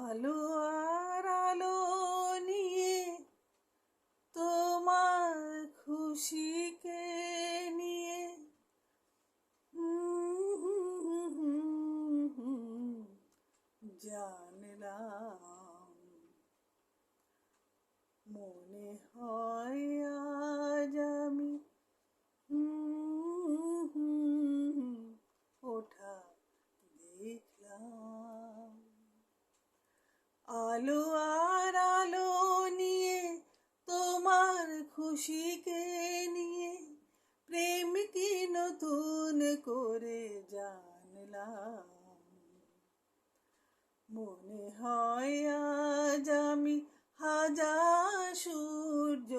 আলো আর আলো নিয়ে তোমার খুশিকে নিয়ে জানলাম মনে হয় আজ আমি ওঠা দেখলাম। আলো আর আলো নিয়ে তোমার খুশিকে নিয়ে প্রেম কি নতুন করে জানলাম। মনে হয় আজ আমি হাজার সূর্য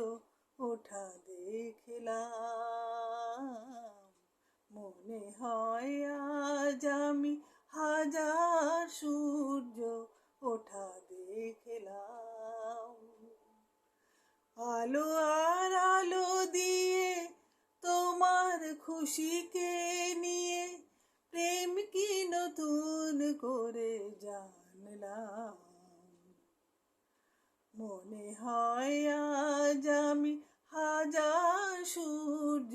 ওঠা দেখলাম। মনে হয় আজ আমি হাজার সূর্য ওঠা দেখলাম। আলো আর আলো দিয়ে তোমার খুশিকে নিয়ে প্রেম কি নতুন করে জানলাম। মনে হয় আজ আমি হাজার সূর্য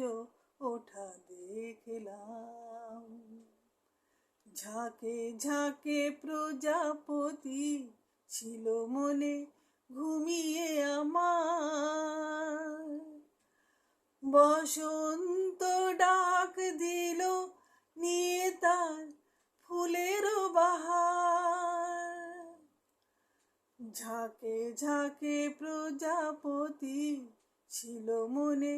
ওঠা দেখলাম। ঝাঁকে ঝাঁকে প্রজাপতি ছিল মনে ঘুমিয়ে আমার। বসন্ত ডাক দিল নিয়ে তার ফুলের বাহার। ঝাঁকে ঝাঁকে প্রজাপতি ছিল মনে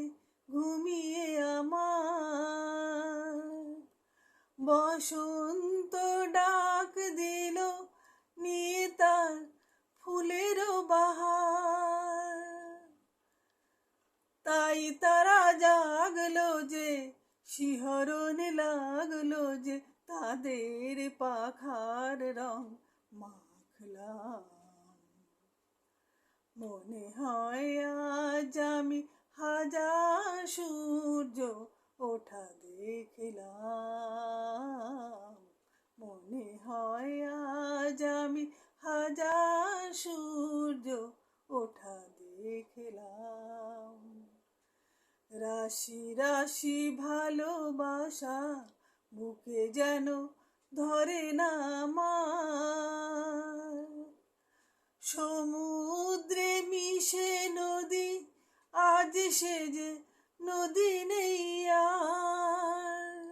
ঘুমিয়ে আমার। বসন্ত ডাক দিল নিয়ে তার ফুলের বাহার। তাই তারা জাগলো যে শিহরণ লাগলো যে তাদের পাখার রং মাখলাম। মনে হয় আজ আমি হাজার সূর্য ওঠা দেখলাম। মনে হয় আজ আমি হাজার সূর্য ওঠা দেখলাম। রাশি রাশি ভালোবাসা বুকে যেন ধরে না আমার। সমুদ্রে মিশে নদী আজ সে যে নদী নেই আর।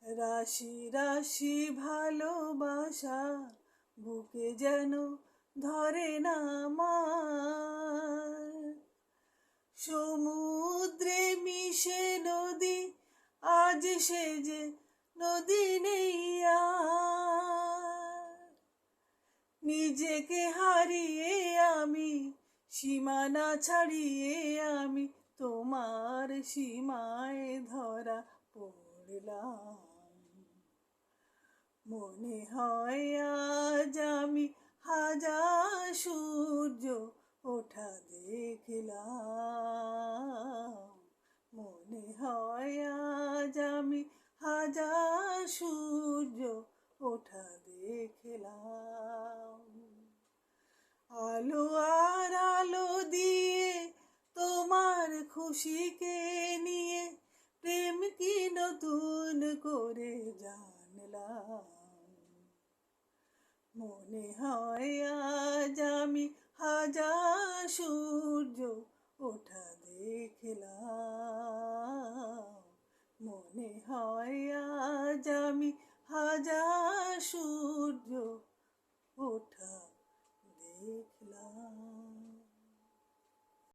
রাশি রাশি ভালোবাসা বুকে যেন ধরে না আমার। সমুদ্রে মিশে নদী আজ সে যে নদী নেই আর। নিজেকে হারিয়ে আমি সীমানা ছাড়িয়ে আমি তোমার সীমায় ধরা পড়লাম। মনে হয় আজ আমি হাজার সূর্য ওঠা দেখলাম। মনে হয় আজ আমি হাজার সূর্য ওঠা দেখলাম। আলো আর আলো দিয়ে তোমার খুশিকে নিয়ে প্রেম কি নতুন করে জানলাম। মনে হয় আজ আমি হাজার সূর্য ওঠা দেখলাম। মনে হয় আজ আমি হাজার সূর্য ওঠা দেখলাম।